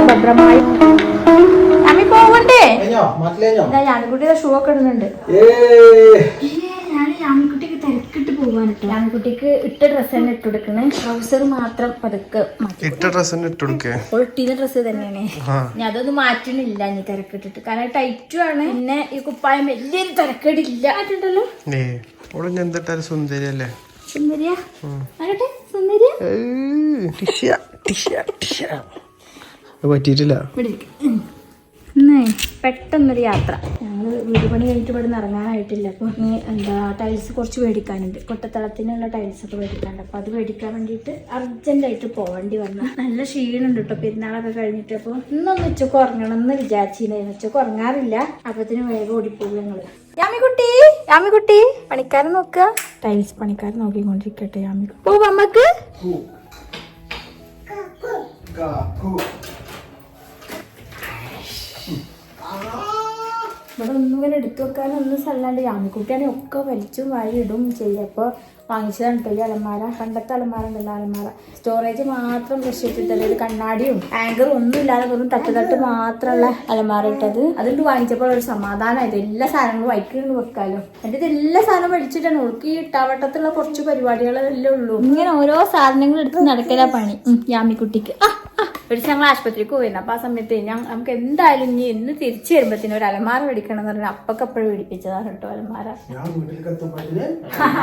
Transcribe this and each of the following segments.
ഭദ്രമായി യാമിക്കുട്ടിയുടെ ഷൂ ഒക്കെ ഇടുന്നുണ്ട്. ഞാൻ യാമിക്കുട്ടിക്ക് തിരക്കിട്ട് പോവാനിട്ടോ. യാമിക്കുട്ടിക്ക് ഇട്ട ഡ്രസ്സ് തന്നെ ഇട്ടുകൊടുക്കണേ. ട്രൗസർ മാത്രം പതുക്കെ ഇട്ട ഡ്രസ്സ് ഒട്ടിയ ഡ്രസ്സ് തന്നെയാണ്. ഞാൻ അതൊന്നും മാറ്റണില്ല ഇനി തിരക്കിട്ടിട്ട്. കാരണം ടൈറ്റും ആണ്. പിന്നെ ഈ കുപ്പായം വലിയൊരു തിരക്കേടില്ല. ആയിട്ടുണ്ടല്ലോ സുന്ദരിയല്ലേ? സുന്ദരിയാ ആകട്ടെ, സുന്ദരിയാ പറ്റിയിട്ടില്ല. പെട്ടെന്നൊരു യാത്ര. ഞങ്ങള് വീട് പണി കഴിഞ്ഞിട്ട് ഇവിടെ നിന്ന് ഇറങ്ങാനായിട്ടില്ല. അപ്പൊ ടൈൽസ് കുറച്ച് മേടിക്കാനുണ്ട്. കൊട്ടത്തളത്തിനുള്ള ടൈൽസ് ഒക്കെ മേടിക്കാനുണ്ട്. അപ്പൊ അത് മേടിക്കാൻ വേണ്ടിയിട്ട് അർജന്റായിട്ട് പോവേണ്ടി വന്നു. നല്ല ക്ഷീണുണ്ട് കേട്ടോ പെരുന്നാളൊക്കെ കഴിഞ്ഞിട്ട്. അപ്പൊ ഇന്നൊന്ന് ഉച്ചക്ക് ഉറങ്ങണം എന്ന് വിചാരിച്ചിരുന്നു. ഉച്ചക്ക് ഉറങ്ങാറില്ല. അപ്പത്തിന് വേഗം ഓടിപ്പോകും ഞങ്ങള്. യാമിക്കുട്ടി പണിക്കാരൻ നോക്കുക. ടൈൽസ് പണിക്കാരൻ നോക്കിക്കൊണ്ടിരിക്കട്ടെ. യാമിക്കുട്ടി പോവാ അമ്മക്ക്. ഇവിടെ ഒന്നും ഇങ്ങനെ എടുത്തു വെക്കാനൊന്നും സ്ഥലമുണ്ട്. യാമിക്കുട്ടിയാണെങ്കിൽ ഒക്കെ വലിച്ചും വാരി ഇടും ചെയ്യും. അപ്പോൾ വാങ്ങിച്ചതാണ് കേട്ടോ ഈ അലമാര. പണ്ടത്തെ അലമാര ഉണ്ടല്ലോ, അലമാര സ്റ്റോറേജ് മാത്രം ബ്രഷ് ഇട്ടിട്ടത്. ഒരു കണ്ണാടിയും ആങ്കറും ഒന്നും ഇല്ലാതെ വെറും തട്ട് മാത്രമുള്ള അലമാര ഇട്ടത്. അതുകൊണ്ട് വാങ്ങിച്ചപ്പോൾ ഒരു സമാധാനമായത്. എല്ലാ സാധനങ്ങളും വൈക്കിട്ട് വെക്കാലോ. എന്നിട്ട് എല്ലാ സാധനം വലിച്ചിട്ടാണ്. ഒഴുക്ക് ഈ ഇട്ടാവട്ടത്തുള്ള കുറച്ച് പരിപാടികളെല്ലാം ഉള്ളൂ. ഇങ്ങനെ ഓരോ സാധനങ്ങൾ എടുത്ത് നടക്കലാ പണി യാമിക്കുട്ടിക്ക്. ഒരു ദിവസം ഞങ്ങൾ ആശുപത്രിക്ക് പോയിരുന്നു. അപ്പൊ ആ സമയത്ത് നമുക്ക് എന്തായാലും ഇനി എന്ന് തിരിച്ചു വരുമ്പത്തിന് ഒരു അലമാര മേടിക്കണം എന്ന് പറഞ്ഞാൽ അപ്പക്കപ്പോഴും മേടിപ്പിച്ചതാണ് കേട്ടോ അലമാര.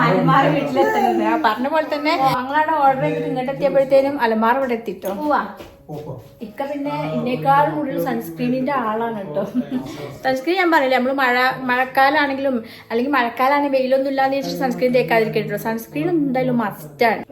അലമാര വീട്ടിലെത്തുന്നത് പറഞ്ഞ പോലെ തന്നെ ഞങ്ങളവിടെ ഓർഡർ ചെയ്തിട്ട് ഇങ്ങോട്ട് എത്തിയപ്പോഴത്തേനും അലമാര ഇവിടെ എത്തിട്ടോ. പോവാ ഇക്ക പിന്നെ ഇതിനേക്കാളും കൂടുതൽ സൺസ്ക്രീനിന്റെ ആളാണ് കേട്ടോ. സൺസ്ക്രീൻ ഞാൻ പറയില്ല, നമ്മള് മഴക്കാലാണെങ്കിലും അല്ലെങ്കിൽ മഴക്കാലാണെങ്കിൽ വെയിലൊന്നും ഇല്ലാന്ന് വെച്ചിട്ട് സൺസ്ക്രീൻ തേക്കാതിരിക്കട്ടോ. സൺസ്ക്രീൻ എന്തായാലും മസ്റ്റാണ്.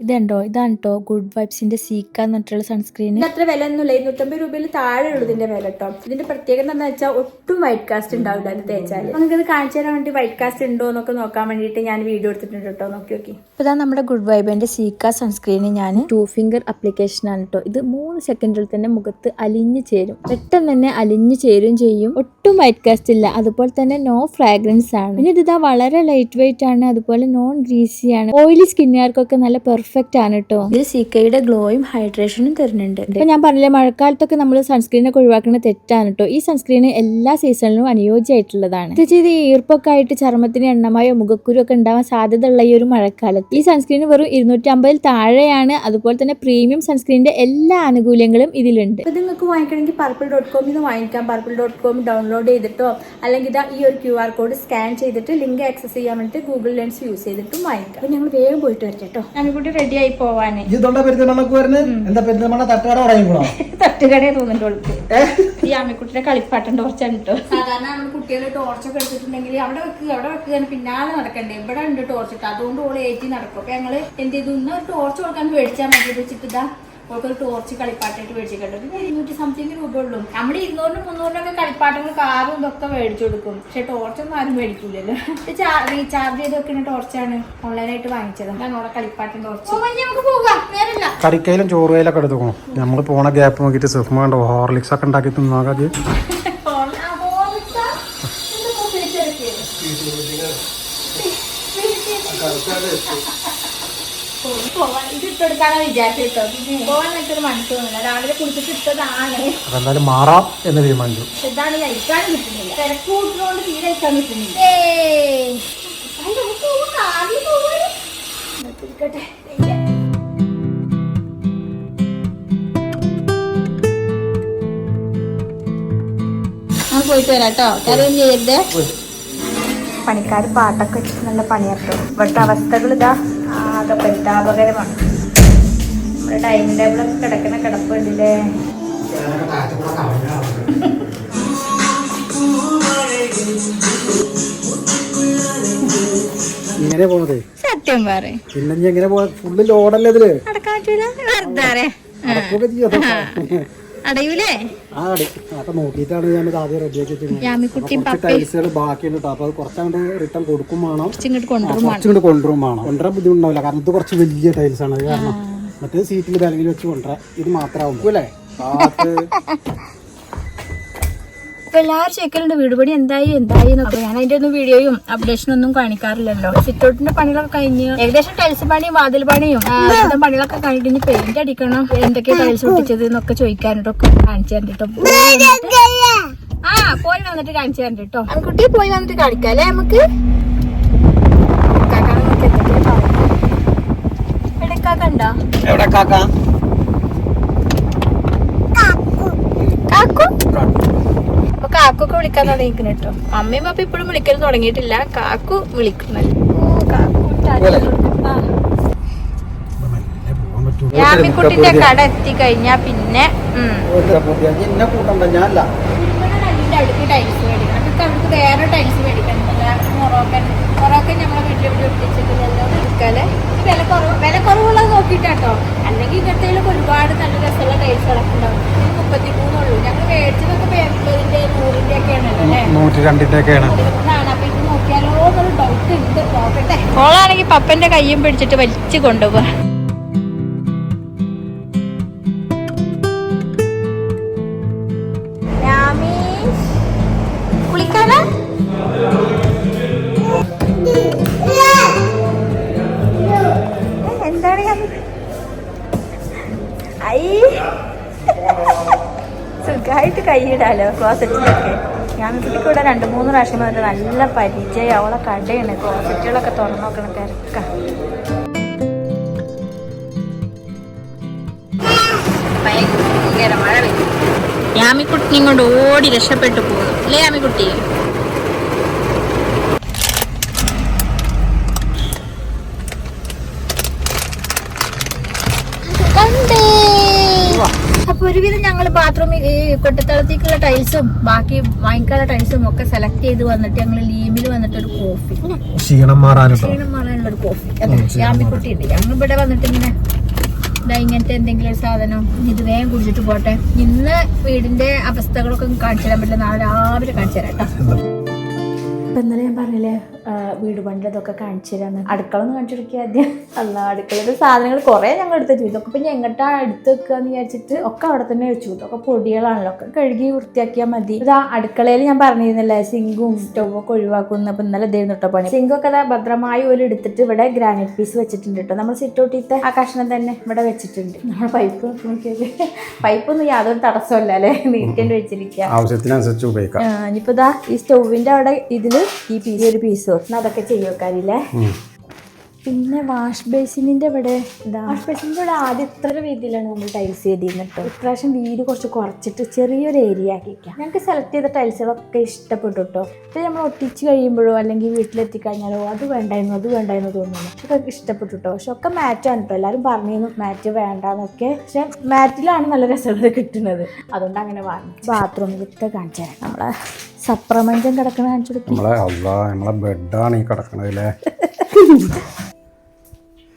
ഇതാണ് കേട്ടോ ഗുഡ് വൈബ്സിന്റെ സീക്ക എന്ന് പറഞ്ഞിട്ടുള്ള സൺസ്ക്രീൻ. അത്ര വില ഒന്നുമില്ല, 250 രൂപയിൽ താഴെ ഉള്ളൂ ഇതിന്റെ വില കേട്ടോ. ഇതിന്റെ പ്രത്യേകത എന്താ വെച്ചാൽ ഒട്ടും വൈറ്റ് കാസ്റ്റ് ഉണ്ടാവില്ല അത് തേച്ചാല്. നമുക്കത് കാണിച്ചു തരാൻ വേണ്ടി വൈറ്റ് കാസ്റ്റ് ഉണ്ടോ എന്നൊക്കെ നോക്കാൻ വേണ്ടിയിട്ട് ഞാൻ വീഡിയോ എടുത്തിട്ടുണ്ട് കേട്ടോ. നോക്കി ഇപ്പൊ ഇതാ നമ്മുടെ ഗുഡ് വൈബിന്റെ സീക്ക സൺസ്ക്രീന് ഞാൻ 2 ഫിംഗർ അപ്ലിക്കേഷൻ ആണ് കേട്ടോ. ഇത് 3 സെക്കൻഡിൽ തന്നെ മുഖത്ത് അലിഞ്ഞു ചേരും. പെട്ടെന്ന് തന്നെ അലിഞ്ഞു ചേരും ചെയ്യും. ഒട്ടും വൈറ്റ് കാസ്റ്റ് ഇല്ല. അതുപോലെ തന്നെ നോ ഫ്രാഗ്രൻസ് ആണ്. പിന്നെ ഇതാ വളരെ ലൈറ്റ് വെയിറ്റ് ആണ്. അതുപോലെ നോൺ ഗ്രീസി ആണ്. ഓയിലി സ്കിന്നുകാർക്കൊക്കെ നല്ല പെർഫെക്റ്റ് ആണ് കേട്ടോ. ഇത് സീക്കയുടെ ഗ്ലോയും ഹൈഡ്രേഷനും തരുന്നുണ്ട്. ഇപ്പൊ ഞാൻ പറഞ്ഞില്ലേ മഴക്കാലത്തൊക്കെ നമ്മൾ സൺസ്ക്രീനൊക്കെ ഒഴിവാക്കുന്നത് തെറ്റാണ് കേട്ടോ. ഈ സൺസ്ക്രീൻ എല്ലാ സീസണിലും അനുയോജ്യമായിട്ടുള്ളതാണ്. ഇത് ഈർപ്പൊക്കെ ആയിട്ട് ചർമ്മത്തിന് എണ്ണമായോ മുഖക്കുരു ഒക്കെ ഉണ്ടാവാൻ സാധ്യത ഉള്ള ഈ ഒരു മഴക്കാലത്ത് ഈ സൺസ്ക്രീൻ വെറും 250 താഴെയാണ്. അതുപോലെ തന്നെ പ്രീമിയം സൺസ്ക്രീനിന്റെ എല്ലാ ആനുകൂല്യങ്ങളും ഇതിലുണ്ട്. ഇത് നിങ്ങൾക്ക് വാങ്ങിക്കണമെങ്കിൽ purple.com വാങ്ങിക്കാം. purple.com ഡൗൺലോഡ് ചെയ്തിട്ടോ അല്ലെങ്കിൽ ഇതാ ഈ ഒരു QR കോഡ് സ്കാൻ ചെയ്തിട്ട് ലിങ്ക് ആക്സസ് ചെയ്യാൻ വേണ്ടിട്ട് ഗൂഗിൾ ലെൻസ് യൂസ് ചെയ്തിട്ടും വാങ്ങിക്കാം. അപ്പൊ ഞങ്ങൾ വേഗം പോയിട്ട് വരട്ടോ. ഞങ്ങൾ റെഡി ആയി പോവാന്. തട്ടുകടയെ തോന്നുന്നുണ്ട്. ഈ അമ്മിക്കുട്ടിയുടെ കളിപ്പാട്ടം ടോർച്ചാണ് കേട്ടോ. സാധാരണ നമ്മൾ കുട്ടികളെ ടോർച്ചൊക്കെ എടുത്തിട്ടുണ്ടെങ്കിൽ അവിടെ വെക്കുക പിന്നാലെ നടക്കണ്ടേ. ഇവിടെ ഉണ്ട് ടോർച്ച് ഇട്ട്. അതുകൊണ്ട് ഓള് ഏറ്റി നടക്കും. അപ്പൊ ഞങ്ങള് എന്ത് ചെയ്തു, ഇന്ന് ടോർച്ച് കൊടുക്കാൻ മേടിച്ചാൽ മതി വെച്ചിട്ട് ഇതാ ഓൾക്കൊരു ടോർച്ച് കളിപ്പാട്ടായിട്ട് മേടിച്ചിട്ടുണ്ട്. പിന്നെ 200 സംതിങ് രൂപ ഉള്ളൂ. നമ്മൾ 200-300 ടെലിവിഷനും കാറും ഇതൊക്കെ മേടിച്ചു കൊടുക്കും. പക്ഷെ ടോർച്ചൊന്നും ആരും മേടിക്കൂലല്ലോ. റീചാർജ് ചെയ്ത് വെക്കുന്ന ടോർച്ചാണ് ഓൺലൈനായിട്ട് വാങ്ങിച്ചത്. നമ്മുടെ കളിപ്പാട്ടം ടോർച്ച്. നമുക്ക് പോകാം. നേരല്ല കറിക്കയിലും ചോറുകയിലൊക്കെ എടുത്തു. നമ്മൾ പോണ ഗ്യാപ്പ് നോക്കിട്ട് സുഖം കണ്ടോ ഹോർലിക്സ് ഒക്കെ ഉണ്ടാക്കി തിന്നാകാത്. രാവിലെ കുളിച്ചിട്ട് ഇട്ടതാണ്. അതെന്തായാലും മാറാം എന്ന് തീരുമാനിച്ചു. ഇതാണ് കഴിക്കാൻ കിട്ടുന്നില്ല. തിരക്ക് കൂട്ടിനോണ്ട് തീരെ കഴിക്കാൻ കിട്ടുന്നില്ല. പോയിട്ട് വരാട്ടോ. കാര്യം ചെയ്യരുതേ. പണിക്കാർ പാട്ടൊക്കെ വെച്ചിട്ട് നല്ല പണിയാട്ടോ. ഇവിടുത്തെ അവസ്ഥകൾ ഇതാ ആകെ പരിതാപകരമാണ്. നമ്മുടെ ഡൈനിങ് ടേബിളൊക്കെ കിടക്കുന്ന കിടപ്പുണ്ടല്ലേ. ഇങ്ങനെ പോണത് സത്യം പറയും. പിന്നെ എങ്ങനെ പോണ ഫുള്ള് ലോഡല്ലേ ഇതില് അടക്കാൻ പറ്റൂല. വെറുതെ അടയൂലേ? നോക്കിയിട്ടാണ് ഞാൻ ആദ്യം റെഡിയാക്കി ടൈൽസുകൾ ബാക്കിയുണ്ട് കേട്ടോ. അപ്പൊ അത് കുറച്ചങ്ങോട്ട് റിട്ടേൺ കൊടുക്കും വേണം, കുറച്ചുകൊണ്ട് കൊണ്ടുവരും വേണം. കൊണ്ടുവരാൻ ബുദ്ധിമുട്ടുണ്ടാവില്ല, കാരണം ഇത് കുറച്ച് വലിയ ടൈൽസ് ആണ്. അത് കാരണം മറ്റേ സീറ്റിൽ ബാങ്കിൽ വെച്ച് കൊണ്ടുവരാം. ഇത് മാത്രമാവും അല്ലേ? അപ്പൊ എല്ലാവരും ചോദിക്കലുണ്ട് വീട് പണി എന്തായി എന്നൊക്കെ. ഞാൻ അതിന്റെ ഒന്നും വീഡിയോയും അപ്ഡേഷനൊന്നും കാണിക്കാറില്ലല്ലോ. സിറ്റൗട്ടിന്റെ പണികളൊക്കെ കഴിഞ്ഞ് ഏകദേശം ടൈൽസ് പണിയും വാതിൽ പണിയും പണികളൊക്കെ കഴിഞ്ഞിട്ട് ഇനി പെയിന്റ് അടിക്കണം. എന്തൊക്കെയാ ടൈൽസ് ഒട്ടിച്ചത് എന്നൊക്കെ ചോദിക്കാനായിട്ടൊക്കെ കാണിച്ചു തരണ്ടിട്ടോ. പോയി വന്നിട്ട് കാണിച്ചു തരണ്ട കേട്ടോ. കുട്ടി പോയി വന്നിട്ട് കാണിക്കാം അല്ലേ നമുക്ക്. കണ്ടോ അപ്പൊ കാക്കൊക്കെ വിളിക്കാൻ തുടങ്ങിയിരിക്കുന്നു കേട്ടോ. അമ്മയും അപ്പൊ ഇപ്പോഴും വിളിക്കൽ തുടങ്ങിയിട്ടില്ല. കാക്കു വിളിക്കുന്നത്. യാമിക്കുട്ടിന്റെ കട എത്തി കഴിഞ്ഞാ പിന്നെ അടുത്ത് ടൈൽസ് മേടിക്കണം. അപ്പൊ അവർക്ക് വേറെ ടൈൽസ് മേടിക്കണം. മൊറോക്കൻ നമ്മളെ വീട്ടിൽ ഒട്ടിച്ചിട്ടില്ലല്ലോ. എടുക്കാല് വില കുറവുള്ളത് നോക്കിട്ടാട്ടോ. അല്ലെങ്കിൽ ഇങ്ങനത്തെ ഒരുപാട് നല്ല രസമുള്ള ടൈൽസുകളൊക്കെ ഉണ്ടാവും. 33 ഉള്ളൂ. ഞങ്ങൾ മേടിച്ചതൊക്കെ 80-ന്റെ 100-ന്റെ ഒക്കെ ആണല്ലോ അല്ലേ. 102 അപ്പൊ ഇത് നോക്കിയാലോ എന്നൊരു ഡൗട്ട് ഉണ്ട്. നോക്കട്ടെ. ഓളാണെങ്കിൽ പപ്പന്റെ കയ്യും പിടിച്ചിട്ട് വലിച്ചു കൊണ്ടുപോവാ. കുളിക്കാനാ എന്താണ് സുഖമായിട്ട് കൈയിടാലോ ക്ലോസറ്റിലൊക്കെ. ഞാമിക്കുട്ടിക്ക് ഇവിടെ 2-3 പ്രാവശ്യം വന്നിട്ട് നല്ല പരിചയം. അവളെ കടയാണ്. ക്ലോസറ്റുകളൊക്കെ തുറന്നു നോക്കണം. തിരക്ക ഭയങ്കര മഴ പെയ്യും. യാമിക്കുട്ടിനെയും കൊണ്ട് ഓടി രക്ഷപ്പെട്ടു പോകുന്നു അല്ലേ യാമിക്കുട്ടി. അപ്പൊ ഒരുവിധം ഞങ്ങള് ബാത്റൂമിൽ ഈ കൊട്ടത്തളത്തേക്കുള്ള ടൈൽസും ബാക്കി വാങ്ങിക്കാനുള്ള ടൈൽസും ഒക്കെ സെലക്ട് ചെയ്ത് വന്നിട്ട് ഞങ്ങള് ലീമിൽ വന്നിട്ട് ഒരു കോഫി ക്ഷീണം മാറാനുള്ള ഒരു കോഫി. അതെ യാമിക്കുട്ടി ഉണ്ട്. ഞങ്ങൾ ഇവിടെ വന്നിട്ട് ഇങ്ങനെ ഇങ്ങനത്തെ എന്തെങ്കിലും ഒരു സാധനം ഇത് വേഗം കുടിച്ചിട്ട് പോട്ടെ. ഇന്ന് വീടിന്റെ അവസ്ഥകളൊക്കെ കാണിച്ചു തരാൻ പറ്റില്ല. നാളെ രാവിലെ കാണിച്ചു തരാം കേട്ടോ. അപ്പൊ ഇന്നലെ ഞാൻ പറഞ്ഞില്ലേ വീട് പണിയുടെ ഇതൊക്കെ കാണിച്ചു തരാന്ന്. അടുക്കള ഒന്ന് കാണിച്ചു കൊടുക്കുക ആദ്യം. അല്ല അടുക്കളയുടെ സാധനങ്ങൾ കുറെ ഞങ്ങൾ എടുത്ത് വെച്ചു. ഇതൊക്കെ ഇപ്പൊ എങ്ങോട്ടാ എടുത്ത് വെക്കാന്ന് വിചാരിച്ചിട്ട് ഒക്കെ അവിടെ തന്നെ വെച്ചു. ഇതൊക്കെ പൊടികളാണല്ലോ. ഒക്കെ കഴുകി വൃത്തിയാക്കിയാൽ മതി. ഇതാ അടുക്കളയിൽ ഞാൻ പറഞ്ഞിരുന്നില്ലേ സിങ്കും സ്റ്റൗവും ഒക്കെ ഒഴിവാക്കുന്ന. അപ്പൊ ഇന്നലെ ഇതായിരുന്നു കേട്ടോ പണി. സിങ്കൊക്കെ അതാ ഭദ്രമായി ഒരു എടുത്തിട്ട് ഇവിടെ ഗ്രാനൈറ്റ് പീസ് വെച്ചിട്ടുണ്ട് കേട്ടോ. നമ്മൾ സിറ്റൗട്ടിത്തെ ആ കഷ്ണം തന്നെ ഇവിടെ വെച്ചിട്ടുണ്ട്. നമ്മുടെ പൈപ്പ് നോക്കിയാല് പൈപ്പൊന്നും യാതൊരു തടസ്സമല്ല അല്ലെ. നീട്ടിട്ട് വെച്ചിരിക്കുക. ആവശ്യത്തിനനുസരിച്ച് ഉപയോഗിക്കാം. ഇനിയിപ്പോ ഇതാ ഈ സ്റ്റൗവിന്റെ അവിടെ ഇതില് ഈ ഒരു പീസ് അതൊക്കെ ചെയ്യുവക്കാരില്ലേ. പിന്നെ വാഷ് ബേസിനിന്റെ ഇവിടെ വാഷ് ബേസിന്റെ ഇവിടെ ആദ്യം ഇത്ര രീതിയിലാണ് നമ്മൾ ടൈൽസ് ചെയ്തിരുന്നിട്ട്. ഇപ്രാവശ്യം വീട് കുറച്ച് കുറച്ചിട്ട് ചെറിയൊരു ഏരിയ ആക്കിക്കാം. ഞങ്ങൾക്ക് സെലക്ട് ചെയ്ത ടൈൽസുകളൊക്കെ ഇഷ്ടപ്പെട്ടു കേട്ടോ. പക്ഷെ നമ്മൾ ഒട്ടിച്ച് കഴിയുമ്പോഴോ അല്ലെങ്കിൽ വീട്ടിലെത്തി കഴിഞ്ഞാലോ അത് വേണ്ടായിരുന്നു തോന്നുന്നു. പക്ഷെ ഇഷ്ടപ്പെട്ടു കേട്ടോ. പക്ഷെ ഒക്കെ മാറ്റാണ് കേട്ടോ. എല്ലാവരും പറഞ്ഞിരുന്നു മാറ്റ് വേണ്ടാന്നൊക്കെ. പക്ഷെ മാറ്റിലാണ് നല്ല രസമുള്ളത് കിട്ടുന്നത്. അതുകൊണ്ട് അങ്ങനെ വാങ്ങി. ബാത്റൂമിലത്തെ കാണിച്ചു തരാം. നമ്മളെ സപ്രമഞ്ചം കിടക്കണ കാണിച്ചു കൊടുക്കും. നമ്മളെ ബെഡാണ് ഈ കിടക്കണതില്ലേ.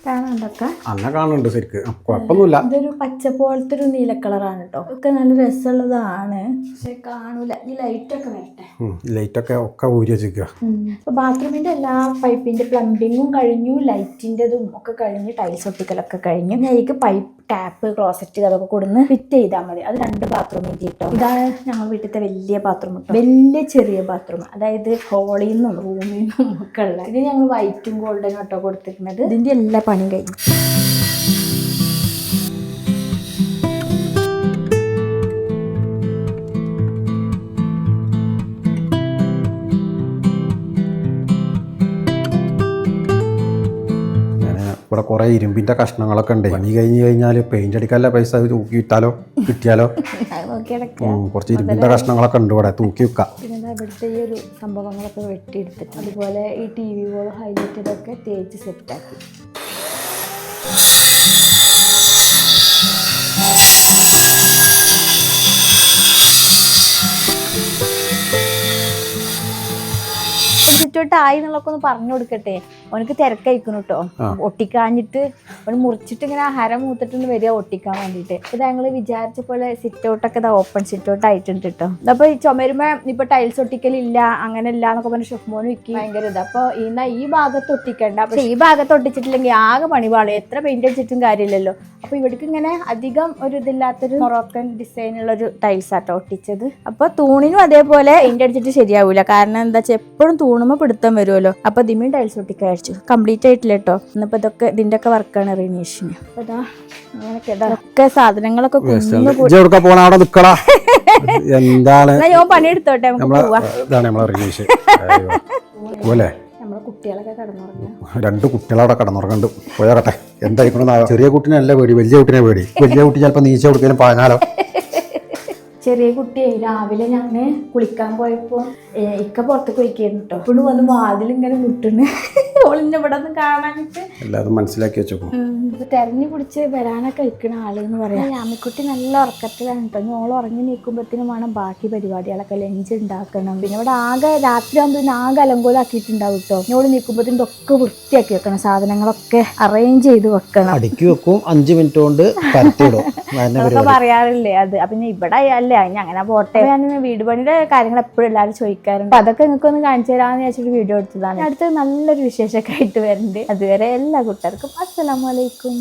കാണുന്നുണ്ട് ശരിക്കും. കുഴപ്പമൊന്നുമില്ല. ഇതൊരു പച്ച പോലത്തെ ഒരു നീല കളറാണ് കേട്ടോ. ഒക്കെ നല്ല രസമുള്ളതാണ്. പക്ഷെ കാണൂല. ഈ ലൈറ്റൊക്കെ വരട്ടെ. ലൈറ്റൊക്കെ ഒക്കെ ഊരി വെച്ചിരിക്കുക. അപ്പൊ ബാത്റൂമിന്റെ എല്ലാ പൈപ്പിന്റെ പ്ലംബിങ്ങും കഴിഞ്ഞു. ലൈറ്റിന്റെതും ഒക്കെ കഴിഞ്ഞു. ടൈൽസ് ഒട്ടിക്കലൊക്കെ കഴിഞ്ഞു. എനിക്ക് പൈപ്പ് ടാപ്പ് ക്ലോസറ്റ് അതൊക്കെ കൊടുന്ന് ഫിറ്റ് ചെയ്താൽ മതി. അത് 2 ബാത്റൂമിൽ കേട്ടോ. ഇതാണ് ഞങ്ങൾ വീട്ടിലത്തെ വലിയ ബാത്റൂം കേട്ടോ. വലിയ ചെറിയ ബാത്റൂം. അതായത് ഹോളിൽ നിന്നും റൂമിൽ നിന്നും ഒക്കെ ഉള്ള. ഇത് ഞങ്ങൾ വൈറ്റും ഗോൾഡനും കേട്ടോ കൊടുത്തിരിക്കുന്നത്. ഇതിന്റെ എല്ലാ പണിയും കഴിഞ്ഞു. ഇവിടെ കുറെ ഇരുമ്പിന്റെ കഷ്ണങ്ങളൊക്കെ ഉണ്ട്. പണി കഴിഞ്ഞ് കഴിഞ്ഞാൽ പെയിന്റ് അടിക്കാനുള്ള പൈസ തൂക്കി വിറ്റാലോ കിട്ടിയാലോ. കുറച്ച് ഇരുമ്പിന്റെ കഷ്ണങ്ങളൊക്കെ ഉണ്ട് ഇവിടെ തൂക്കി വെക്കാം. പിന്നെ ഇവിടുത്തെ ഈ ഒരു സംഭവങ്ങളൊക്കെ വെട്ടിയെടുത്തിട്ട് അതുപോലെ ഈ TV ബോൾ ഹൈലൈറ്റ് ഇതൊക്കെ തേച്ച് സെറ്റാക്കി. സിറ്റൗട്ട് ആയി എന്നുള്ളതൊക്കെ ഒന്ന് പറഞ്ഞു കൊടുക്കട്ടെ. ഓനക്ക് തിരക്കയക്കുന്നു കേട്ടോ, ഒട്ടിക്കാഞ്ഞിട്ട് ഓന് മുറിച്ചിട്ട് ഇങ്ങനെ ആഹാരം മൂത്തിട്ട് വരിക ഒട്ടിക്കാൻ വേണ്ടിയിട്ട്. ഇത് ഞങ്ങൾ വിചാരിച്ച പോലെ സിറ്റ് ഔട്ടൊക്കെ ഓപ്പൺ സിറ്റ് ഔട്ട് ആയിട്ടുണ്ട് കേട്ടോ. അപ്പൊ ഈ ചുമരുമ ഇപ്പൊ ടൈൽസ് ഒട്ടിക്കലില്ല അങ്ങനെയല്ല എന്നൊക്കെ പറഞ്ഞ ഷെഫ്മോന് വിൽക്കി ഭയങ്കര ഇത്. അപ്പൊ ഈ ഭാഗത്ത് ഒട്ടിക്കണ്ട, പക്ഷെ ഈ ഭാഗത്ത് ഒട്ടിച്ചിട്ടില്ലെങ്കിൽ ആകെ പണിപാളും, എത്ര പെയിന്റ് അടിച്ചിട്ടും കാര്യമില്ലല്ലോ. അപ്പൊ ഇവിടേക്ക് ഇങ്ങനെ അധികം ഒരു ഇതില്ലാത്തൊരു മൊറോക്കൻ ഡിസൈനുള്ള ഒരു ടൈൽസ് ആട്ടോ ഒട്ടിച്ചത്. അപ്പൊ തൂണിനും അതേപോലെ പെയിന്റ് അടിച്ചിട്ട് ശരിയാവൂല, കാരണം എന്താ വെച്ചാൽ എപ്പോഴും തൂണുമ്പോ പിടുത്തം വരുമല്ലോ. അപ്പൊ ദിമ്മയും ടൈൽസ് ഒട്ടിക്കഴിച്ചു, കംപ്ലീറ്റ് ആയിട്ടില്ല കേട്ടോ. ഇന്നിപ്പോ ഇതൊക്കെ ഇതിന്റെ ഒക്കെ വർക്കാണ് റിനീഷിന്. അപ്പൊ ഇതാ അങ്ങനെയൊക്കെ ഇതൊക്കെ സാധനങ്ങളൊക്കെ എന്താണ് ഞാൻ പണിയെടുത്തോട്ടെ, നമുക്ക് പോവാ. നമ്മളെ കുട്ടികളൊക്കെ കടന്നുറങ്ങും, 2 കുട്ടികളവിടെ കടന്നുറങ്ങണ്ട്. പോയാകട്ടെ, എന്തായിക്കണോ. ചെറിയ കുട്ടീനല്ല പേടി, വലിയ കുട്ടീനെ പേടി. വലിയ കുട്ടി ചിലപ്പോ നീച്ച കൊടുക്കലും പറഞ്ഞാലോ. ചെറിയ കുട്ടിയെ രാവിലെ ഞാന് കുളിക്കാൻ പോയപ്പോ ഇക്ക പുറത്ത് കുളിക്കായിരുന്നു കേട്ടോ. ഇപ്പോഴും വന്ന് വാതിലിങ്ങനെ മുട്ടുന്നു, ഓളിന്റെ ഇവിടെ ഒന്ന് കാണാനിട്ട് എല്ലാതും മനസ്സിലാക്കി വെച്ചോ. തെരഞ്ഞു പിടിച്ച് വരാനൊക്കെ ഇരിക്കണ ആളെന്ന് പറയാം. യാമിക്കുട്ടി നല്ല ഉറക്കത്തിലാണ് കേട്ടോ. ഓൾ ഉറങ്ങി നീക്കുമ്പോഴത്തേനും വേണം ബാക്കി പരിപാടികളൊക്കെ, ലഞ്ച് ഉണ്ടാക്കണം. പിന്നെ ഇവിടെ ആകെ രാത്രി ആകുമ്പോൾ ആകെ അലങ്കോലാക്കിയിട്ടുണ്ടാവും കേട്ടോ. ഓള് നീക്കുമ്പോഴത്തേനും ഇതൊക്കെ വൃത്തിയാക്കി വെക്കണം, സാധനങ്ങളൊക്കെ അറേഞ്ച് ചെയ്ത് വെക്കണം. അടുക്കി വെക്കും, 5 മിനിറ്റ് കൊണ്ട് അതൊക്കെ പറയാറില്ലേ അത്. പിന്നെ ഇവിടെ ആയാലേ അങ്ങനെ പോട്ടെ. ഞാൻ വീട് പണിയുടെ കാര്യങ്ങൾ എപ്പോഴും എല്ലാവരും ചോദിക്കാറുണ്ട്. അതൊക്കെ നിങ്ങൾക്ക് ഒന്ന് കാണിച്ചു തരാമെന്ന് വെച്ചിട്ട് വീഡിയോ എടുത്തതാണ്. അടുത്ത് നല്ലൊരു വിശേഷമൊക്കെ ആയിട്ട് വരുന്നുണ്ട്. അതുവരെ എല്ലാ കൂട്ടുകാർക്കും അസ്സലാമു അലൈക്കും.